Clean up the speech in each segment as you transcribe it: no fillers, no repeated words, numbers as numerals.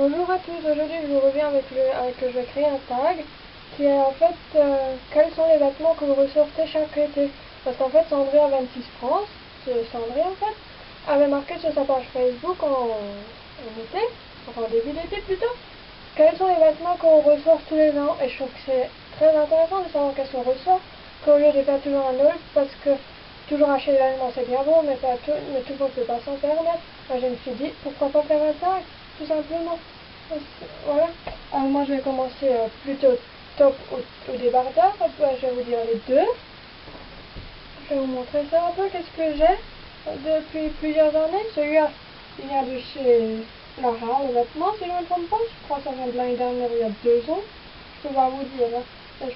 Bonjour à tous, aujourd'hui je vous reviens je vais créer un tag qui est en fait quels sont les vêtements que vous ressortez chaque été. Parce qu'en fait Sandrine 26 France, c'est Sandrine en fait, avait marqué sur sa page Facebook en été, enfin en début d'été plutôt, quels sont les vêtements qu'on ressort tous les ans. Et je trouve que c'est très intéressant de savoir qu'est-ce qu'on ressort, qu'au lieu de faire toujours un haul, parce que toujours acheter des vêtements c'est bien bon, mais tout le monde ne peut pas s'en permettre. Moi je me suis dit pourquoi pas faire un tag, tout simplement. Voilà. Alors moi je vais commencer plutôt top au débardeur. Je vais vous dire les deux. Je vais vous montrer ça un peu, qu'est-ce que j'ai depuis plusieurs années. Celui-là, il vient de chez Lara, le vêtement, si je ne me trompe pas. Je crois que ça vient de l'année dernière, il y a 2 ans. Je peux pas vous dire. Hein.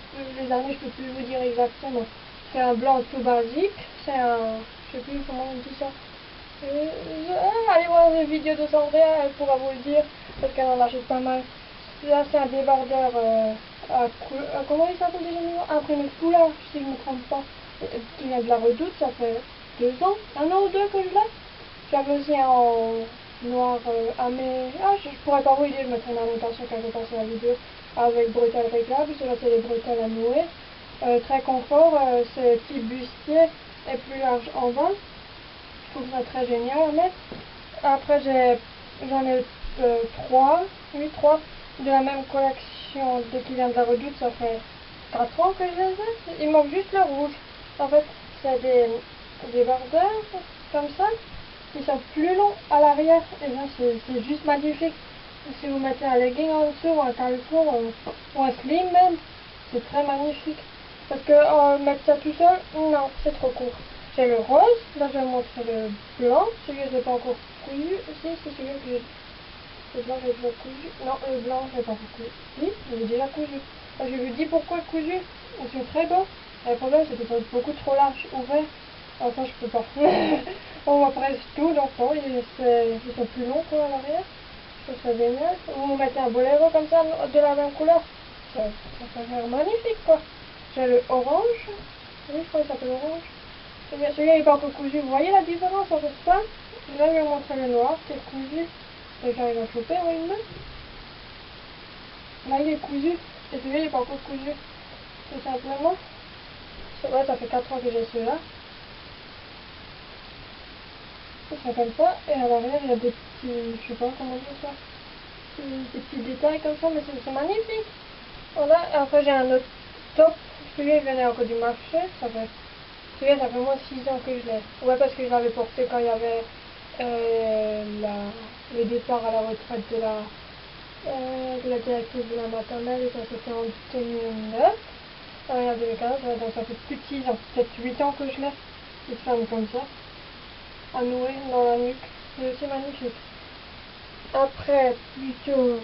Les années, je peux plus vous dire exactement. C'est un blanc tout basique. C'est un... Je sais plus comment on dit ça. Allez voir les vidéos de Sandria, elle pourra vous le dire, parce qu'elle en achète pas mal. Là, c'est un débardeur comment il s'appelle déjà? Imprimé foulard, si je ne me trompe pas. Qui vient de la Redoute, ça fait 2 ans, 1 an ou 2 que je l'ai. J'avais aussi un en noir je pourrais pas vous le dire, je mettrai une annotation quelque part sur la vidéo, avec bretelles réglables. Cela c'est les bretelles à nouer. Très confort, c'est petit bustier et plus large en bas. Je trouve ça très génial à mettre. Après j'en ai 3, oui 3 de la même collection qui vient de la Redoute, ça fait 4 ans que je les ai. Il manque juste le rouge. En fait c'est des bardeurs comme ça, qui sont plus longs à l'arrière, et là c'est juste magnifique. Si vous mettez un legging en dessous ou un caleçon ou un slim même, c'est très magnifique. Parce que mettre ça tout seul, non, c'est trop court. J'ai le rose, là je vais vous montrer le blanc, celui-là je l'ai pas encore cousu, si c'est celui que j'ai. Le blanc j'ai déjà cousu, non le blanc je l'ai pas encore cousu, oui, je l'ai déjà cousu. Je lui dis pourquoi cousu, c'est très beau. Le problème c'est que c'est beaucoup trop large, ouvert, alors ça je peux pas. On voit presque tout, donc non, ils sont plus longs quoi à l'arrière, je trouve ça génial. Vous mettez un boléro comme ça de la même couleur, ça fait l'air magnifique quoi. J'ai le orange, oui je crois qu'il s'appelle orange. Celui-là il n'est pas encore cousu, vous voyez la différence entre ça? Là je vais vous montrer le noir qui est cousu, et j'arrive à choper avec une main. Là il est cousu, et celui-là il n'est pas encore cousu, tout simplement. Ouais, ça fait 4 ans que j'ai celui-là. C'est comme ça, et à l'arrière il y a des petits, je sais pas comment dire ça, des petits détails comme ça, mais c'est magnifique. Voilà, après j'ai un autre top, celui-là il venait encore du marché, celui-là ça fait moins 6 ans que je l'ai. Ouais, parce que je l'avais porté quand il y avait le départ à la retraite de la directrice de la maternelle, et ça c'était en 2009, en 2015, ouais, donc ça fait plus de 6 ans, peut-être 8 ans que je l'ai, il se ferme comme ça, à nouer dans la nuque, c'est aussi magnifique. Après, plutôt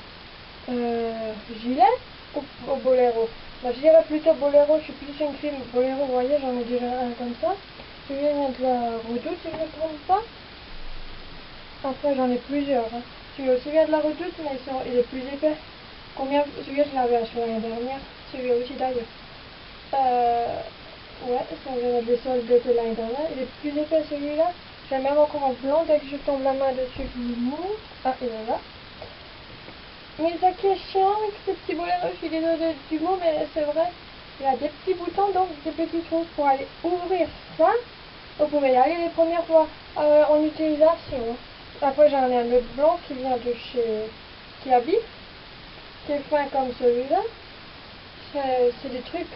gilet ou boléro. Bah, je dirais plutôt boléro, je suis plus une fille boléro, vous voyez, j'en ai déjà un comme ça. Celui-là vient de la Redoute, si je ne me trompe pas. Après, j'en ai plusieurs. Hein. Celui-là aussi vient de la Redoute, mais il est plus épais. Celui-là, je l'avais acheté l'année dernière. Celui-là aussi, d'ailleurs. Ouais, ça vient des soldes de l'année dernière. Il est plus épais, celui-là. J'ai même encore en blanc, dès que je tombe la main dessus, je vous montre. Ah, et voilà. Mais ça qui est chiant avec ces petits boléros, je suis désolée du mot, mais c'est vrai. Il y a des petits boutons, donc des petits trous pour aller ouvrir ça. Vous pouvez y aller les premières fois en utilisation. Après j'en ai un autre blanc qui vient de chez Kiabi, qui est fin comme celui-là. C'est des trucs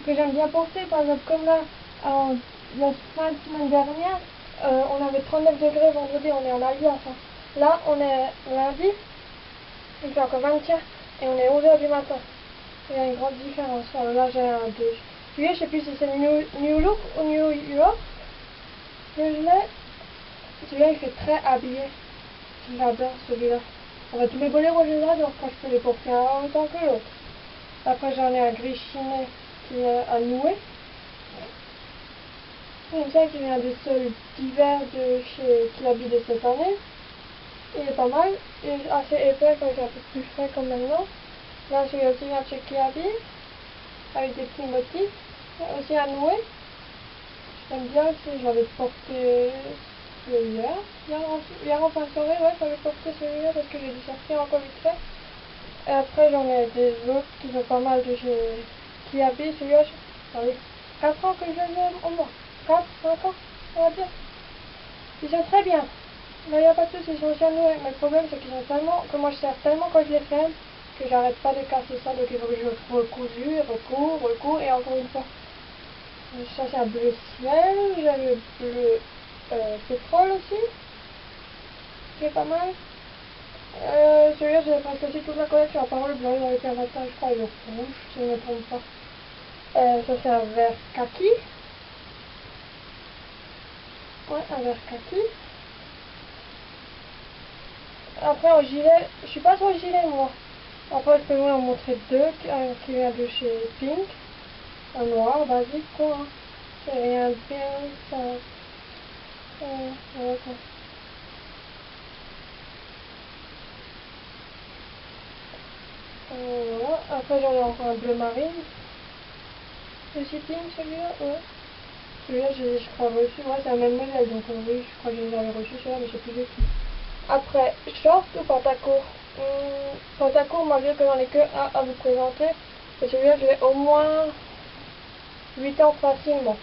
que j'aime bien porter, par exemple comme là, la fin de semaine dernière, on avait 39 degrés vendredi, on est en Alsace. Hein. Là on est lundi, il fait encore 21 et on est 11h du matin. Il y a une grande différence. Alors là j'ai un de... Celui-là je sais plus si c'est New Look ou New York. Celui-là il fait très habillé. J'adore celui-là. En fait tous mes boléros je les adore quand je peux les porter un autant que l'autre. Après j'en ai un gris chiné qui est à nouer. Comme ça qui vient des soldes d'hiver de chez Kiabi de cette année. Il est pas mal, il est assez épais quand il est un peu plus frais comme maintenant. Là celui-là aussi vient de chez Kiabi, avec des petits motifs, aussi à nouer. J'aime bien aussi, je l'avais porté Hier en fin de soirée, ouais, j'avais porté celui-là parce que j'ai dû sortir encore vite fait. Et après, j'en ai des autres qui sont pas mal de chez Kiabi. Celui-là, ça fait 4 ans que je l'aime au moins. 4, 5 ans, on va dire. Ils sont très bien. Mais il n'y a pas de soucis, ils sont chez nous. Mais le problème, c'est qu'ils sont tellement, que moi je sers tellement quand je les ferme, que j'arrête pas de casser ça. Donc il faut que je recours, et encore une fois. Ça, c'est un bleu ciel. J'ai le bleu pétrole aussi, qui est pas mal. Celui-là, j'ai presque aussi toute la collection, à part le blanc, avec un matin, je crois, et le rouge, si je ne me trompe pas. Ça, c'est un vert kaki. Ouais, un vert kaki. Après, en gilet, je suis pas trop gilet, moi. Après, je peux vous en montrer deux, qui vient de chez Pink. Un noir, basique, quoi. Hein. C'est rien de bien, ça. Voilà, quoi. Voilà. Après, j'en ai encore un bleu marine. Le Pink, celui-là, ouais. Celui-là, je crois reçu, ouais, c'est un même modèle, donc oui, je crois que je les avais reçus, celui-là, mais je sais plus du tout. Après, short ou pantacourt? Pantacourt, malgré que j'en ai que un à vous présenter, et celui-là, je l'ai au moins 8 ans facilement.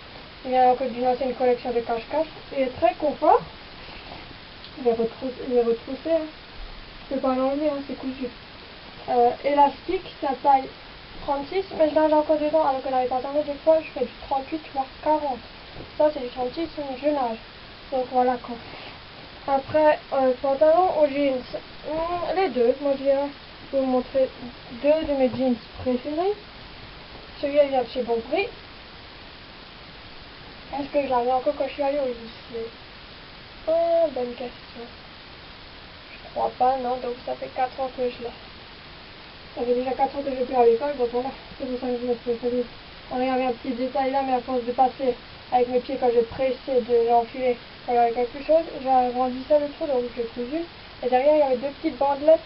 Il vient encore d'une ancienne collection de cache-cache. Il est très confort. Il est retroussé, hein. Je peux pas l'enlever, hein, c'est cousu. Élastique, ça taille 36, mais je l'ai encore dedans, alors que dans les pantalons, des fois, je fais du 38 voire 40. Ça, c'est du 36, c'est une jeune âge. Donc voilà quoi. Après, pantalon ou jeans. Les deux, moi je dirais. Je vais vous montrer deux de mes jeans préférés. Celui-là vient de chez Bon Prix. Est-ce que je l'avais encore quand je suis allée au lycée? Bonne question. Je crois pas, non, donc ça fait 4 ans que je l'ai. Ça fait déjà 4 ans que je suis à l'école, donc voilà, c'est pour ça que je me suis fait. On avait un petit détail là, mais à force de passer avec mes pieds quand je pressais de l'enfiler, quand il y avait quelque chose, j'agrandissais le trou, donc j'ai cousu. Et derrière, il y avait deux petites bandelettes.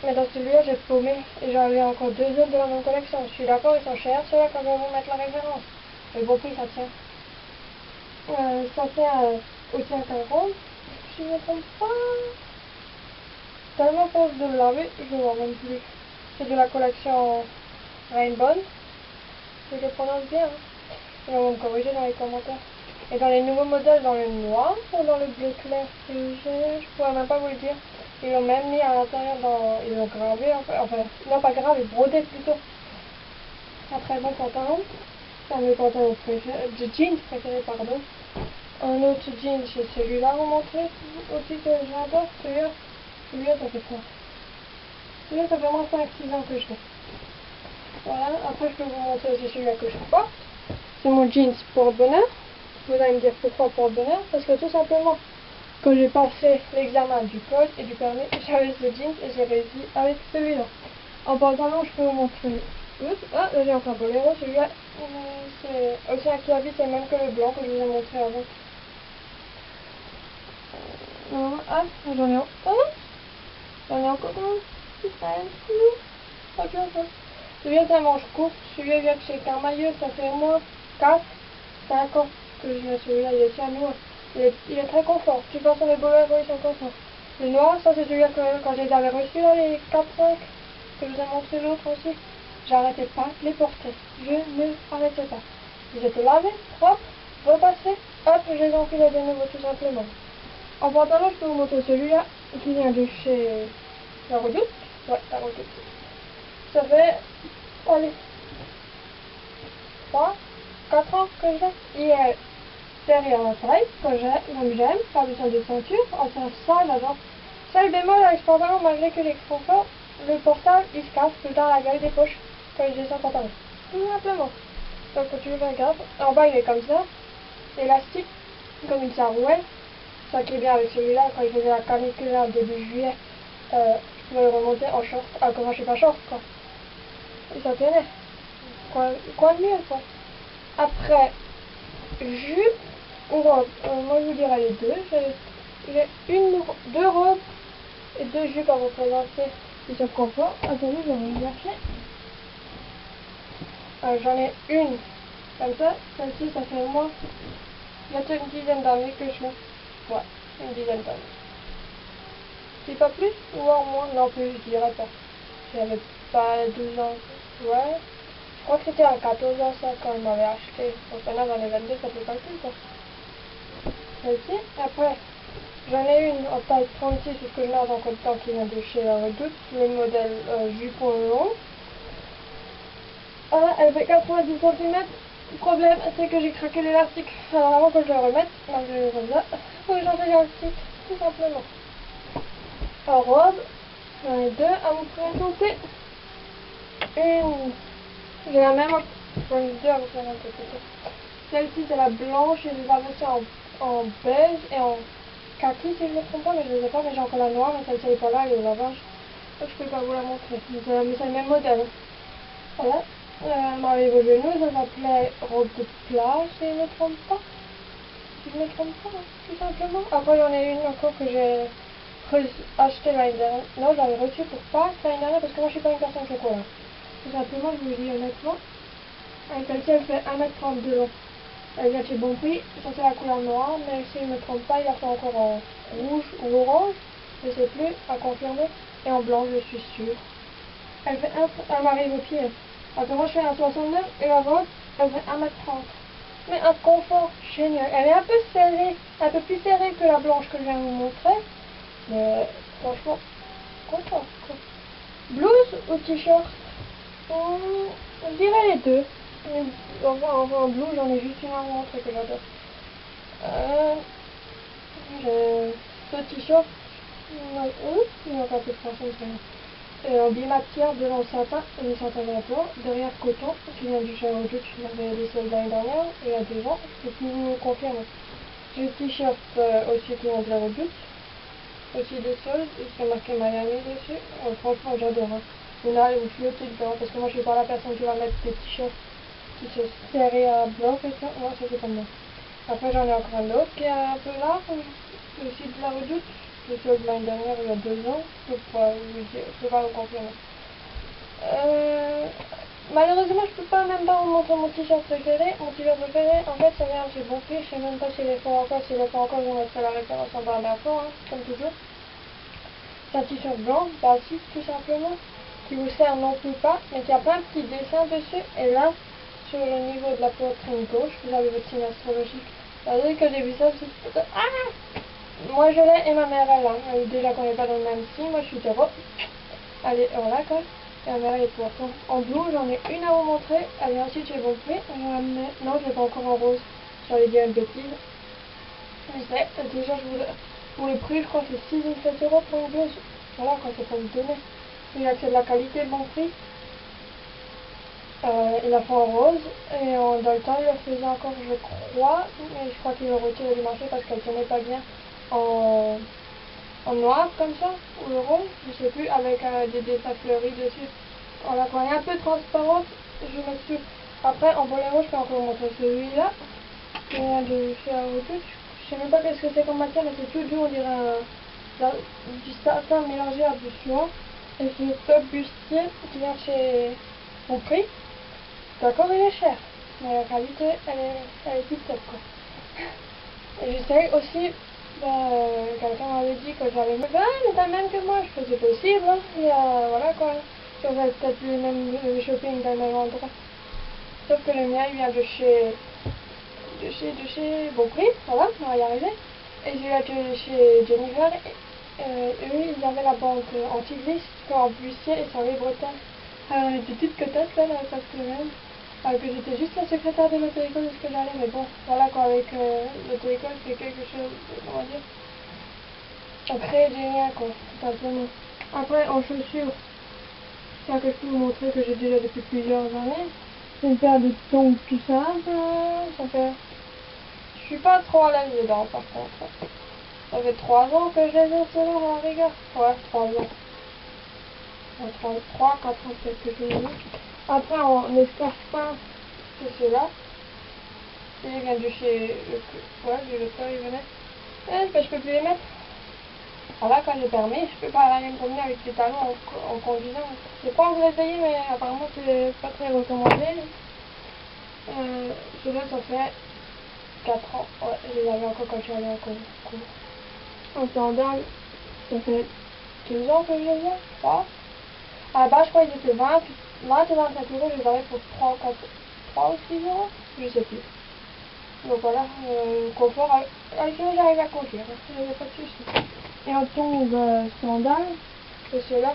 Mais dans celui-là, j'ai paumé. Et j'en ai encore deux autres de la même collection. Je suis d'accord, ils sont chers, ceux-là, quand je vais vous mettre la référence. Mais bon prix, ça tient. Ça fait aussi un 40, si je ne me trompe pas. Tellement force de le laver, je ne vois même plus. C'est de la collection Rainbow. Je le prononce bien. Hein. Ils vont me corriger dans les commentaires. Et dans les nouveaux modèles, dans le noir ou dans le bleu clair, je pourrais même pas vous le dire. Ils l'ont même mis à l'intérieur ils l'ont gravé, enfin, non pas gravé, brodé plutôt. Un très bon pantalon. C'est un de mes pantalons préférés, de jeans préférés, pardon. Un autre jean, c'est celui-là à vous montrer aussi que j'adore. Celui-là, ça fait quoi? Celui-là, ça fait moins 5-6 ans que je l'ai. Voilà, après je peux vous montrer aussi celui-là que je porte. C'est mon jeans porte-bonheur. Vous allez me dire pourquoi porte-bonheur? Parce que tout simplement, quand j'ai passé l'examen du code et du permis, j'avais ce jeans et j'ai réussi avec celui-là. En pantalon, je peux vous montrer. Ah, là j'ai encore un boléro. Celui-là, c'est aussi un Kiabi, c'est même que le blanc que je vous ai montré avant. Ah, j'en ai encore un. Ok, ok. Celui-là, c'est un manche court. Celui-là vient de chez Carmailleux, ça fait au moins 4, 5 ans que je mets celui-là. Il est chez nous. Il est très confort. Tu penses à mes boléros, ils sont confort. Le noir, ça c'est celui-là que quand je les avais reçus, là, les 4-5, que je vous ai montré l'autre aussi, j'arrêtais pas de les porter. Je ne arrêtais pas. Ils étaient lavés, propres, repassés, hop, je les enfilais de nouveau tout simplement. En pantalon, je peux vous montrer celui-là qui vient de chez La Redoute. Ouais, La Redoute. Ça fait, allez, 3, 4 ans que je l'ai. Il est derrière la taille, comme j'aime, pas besoin de ceinture. Enfin, ça, j'adore. Seul bémol avec ce pantalon, malgré que les conforts, le portable, il se casse tout le temps à la gueule des poches quand je descends le pantalon. Tout simplement. Donc, quand tu le regardes, en bas, il est comme ça, élastique, comme une sarouelle. Ça qui est bien avec celui-là, quand il faisait la canicule là, début juillet, je pouvais le remonter en short. Ah, comment je suis pas short, quoi. Et ça tenait. Quoi de mieux, quoi. Après, jupe ou robe. Moi, je vous dirais les deux. J'ai deux robes et deux jupes à vous présenter. Ils sont confort. Attendez, je vais vous chercher. J'en ai une comme ça. Celle-ci, ça fait au moins bientôt une dizaine d'années que je mets. Ouais, une dizaine d'années. C'est pas plus ou en moins? Non plus, je dirais pas. J'avais pas 12 ans. Ouais. Je crois que c'était à 14 ans ça quand elle m'avait acheté. Donc maintenant j'en ai 22, ça fait calcul quoi. Celle-ci. Après, j'en ai une en taille 36, parce que je l'ai en code temps qui vient de chez la Redoute, le modèle jupon long. Ah, elle fait 90 cm. Le problème, c'est que j'ai craqué l'élastique. Alors avant que je le remette, malgré comme ça, faut que j'en l'élastique, tout simplement. En robe, j'en ai deux à vous présenter. Une, j'ai la même, j'en ai deux à vous présenter. Celle-ci, c'est la blanche, et je les avais aussi en beige et en kaki si je ne me trompe pas, mais je ne les ai pas, mais j'ai encore la noire, mais celle-ci n'est pas là, elle est au lavage. Donc je peux pas vous la montrer, mais c'est le même modèle. Voilà. Elle m'arrive aux genoux, ça s'appelait robe de plage, si je ne me trompe pas. Si je ne me trompe pas, hein, tout simplement. Après, j'en ai une encore que j'ai acheté l'année dernière. Non, je l'avais reçue pour Pâques l'année dernière parce que moi, je suis pas une personne chocolat. Tout simplement, je vous le dis honnêtement. Celle-ci, elle fait 1 m 30 de long. Elle vient chez Bon Prix. Ça, c'est la couleur noire, mais si je ne me trompe pas, il y a fait encore en rouge ou orange. Je sais plus, à confirmer. Et en blanc, je suis sûre. Elle m'arrive au pied. Alors que moi je fais 1,69 et la vôtre, elle fait 1 m 30. Mais un confort génial. Elle est un peu serrée, un peu plus serrée que la blanche que je viens de vous montrer. Mais franchement, confort quoi. Blouse ou t-shirt? Je dirais les deux. En blouse, j'en ai juste une à vous montrer que j'adore. J'ai ce t-shirt. Il y a un peu de façon en bimatière, devant satin et des satin blanc, derrière coton, qui vient du Charles Redoute, je l'avais des soldes l'année dernière, il y a 2 ans, je peux vous confirmer. J'ai le t-shirt aussi qui vient de la Redoute, aussi des soldes, et c'est marqué Miami dessus. Franchement, j'adore. Hein. Vous allez vous flotter dedans, parce que moi je suis pas la personne qui va mettre des t-shirts qui se serrent à blanc, et ça, moi ça c'est pas moi. Après j'en ai encore un autre qui est un peu large, aussi de la Redoute. Le solde de l'année dernière, il y a 2 ans, je peux pas vous confirmer. Malheureusement, je peux pas même pas vous montrer mon t-shirt préféré. Mon t-shirt préféré, en fait, ça vient chez Bon Prix. Je sais même pas s'il est fort encore. S'il est fort encore, je vous mettrai la référence en barre d'infos, hein, comme toujours. C'est un t-shirt blanc, basique, tout simplement, qui vous sert non plus pas, mais qui a plein de petits dessins dessus. Et là, sur le niveau de la poitrine gauche, vous avez votre signe astrologique. Dès que j'ai vu ça, je me suis dit, ah! Moi je l'ai et ma mère elle l'a. Déjà qu'on n'est pas dans le même signe, moi je suis terreau. Allez, voilà quoi. Et ma mère elle est poisson. En bleu, j'en ai une à vous montrer. Elle est ensuite chez Bon Prix. Non, je l'ai pas encore en rose. J'allais dire une bêtise. Je sais, déjà pour le prix, je crois que c'est 6 ou 7 € pour une blouse. Voilà quoi, c'est pas vous donner. Il a que de la qualité, Bon Prix. Il a fait en rose et dans le temps il le faisait encore je crois, mais je crois qu'il le retiré du marché parce qu'elle tenait pas bien en noir comme ça, ou le rose, je sais plus, avec des dessins fleuris dessus. Voilà, quand elle est un peu transparente, je mets dessus. Après en boléro je peux encore vous montrer celui-là, qui vient de chez Arotus. Je sais même pas qu'est-ce que c'est comme matière, mais c'est tout doux, on dirait du satin mélangé à du soie. Et c'est le top bustier qui vient chez Bon Prix. D'accord, il est cher, mais la qualité, elle est tip top quoi. Et j'essaye aussi, quelqu'un m'avait dit que j'avais mieux. Ah, mais t'as le même que moi, je fais c'est possible, hein. Et voilà quoi. Si on va peut-être le même shopping dans le même endroit. Sauf que le mien, il vient de chez Bon Prix, voilà, on va y arriver. Et celui-là de chez Jennifer, eux, ils avaient la banque anti-glisse, en bustier et sans les bretelles. Alors, on était toutes cotettes là, parce que même. Que j'étais juste la secrétaire de l'auto-école de ce que j'allais, mais bon, voilà quoi, avec l'auto-école, c'est quelque chose, comment dire, on crée des liens quoi, tout simplement. Après, en chaussures, ça que je peux vous montrer que j'ai déjà depuis plusieurs années, c'est une paire de tongs tout simple, ça fait, je suis pas trop à l'aise dedans par contre. Ça fait 3 ans que je les ai selon à la rigueur, ouais, 3 ans. 3, 4 ans peut-être que je les ai. Après, on escarpin, c'est ceux-là. Il vient de chez ouais, du lecteur, il venait. Je peux plus les mettre. Voilà, quand j'ai permis, je peux pas aller me promener avec les talons en conduisant. J'ai pas encore essayé, mais apparemment c'est pas très recommandé. Cela, ça fait 4 ans. Ouais, je les avais encore quand je suis allée en cours. En sandales, ça fait 2 ans que je les ai, je crois. À la base, je crois qu'ils étaient 20 et 25 euros, je les avais pour 3 ou 6 euros, je sais plus. Donc voilà, confort, avec eux j'arrive à conduire, il n'y a pas de soucis. Et en tongs sandales, c'est ceux-là,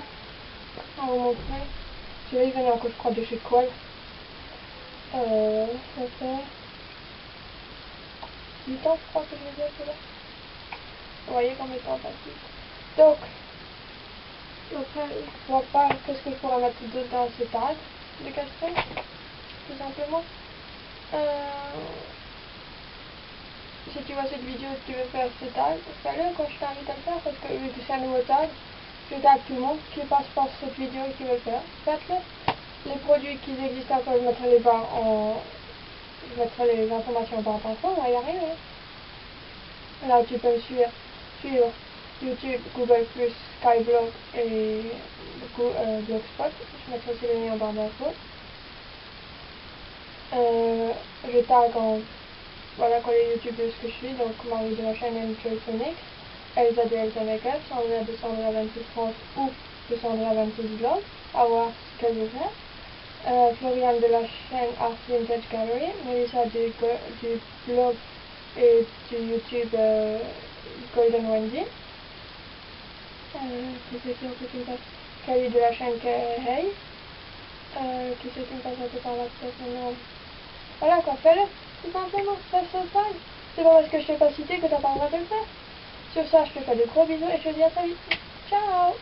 à vous montrer. Celui-là il venait encore je crois de chez Qual. Ça fait 8 ans je crois que je les ai ceux-là. Vous voyez comme ils sont sympathiques. Donc, après je vois pas qu'est-ce que je pourrais mettre d'autre dans ce tag de Castel, tout simplement. Si tu vois cette vidéo et que tu veux faire ce tag, fais-le quand je t'invite à le faire parce que vu que c'est un nouveau tag, je tag tout le monde qui passe par cette vidéo et qui veut le faire. Faites-le. Les produits qui existent encore, je mettrai les barres je mettrai les informations en barre d'infos, il n'y a rien. Là tu peux me suivre sur YouTube, Google+, Skyblog et Blogspot. Je mettrai aussi les liens en barre d'infos. Je tag voilà quoi les youtubeuses que je suis, donc Marie de la chaîne Enjoy Phonics, Elsa de Elsa Makeup, Sandra de Sandra 26 France ou de Sandra 26 Vlog, à voir ce qu'elle veut faire. Floriane de la chaîne Art Vintage Gallery, Melissa du blog et du YouTube Golden Wendy. Qui c'est qui me passe Kelly de la chaîne Hey. Qui c'est qui me passe un peu par la tête maintenant. Voilà quoi, fais-le, tout simplement, fais ce tag. C'est pas parce que je t'ai pas cité que t'as pas le droit de le faire. Sur ça, je te fais de gros bisous et je te dis à très vite. Ciao!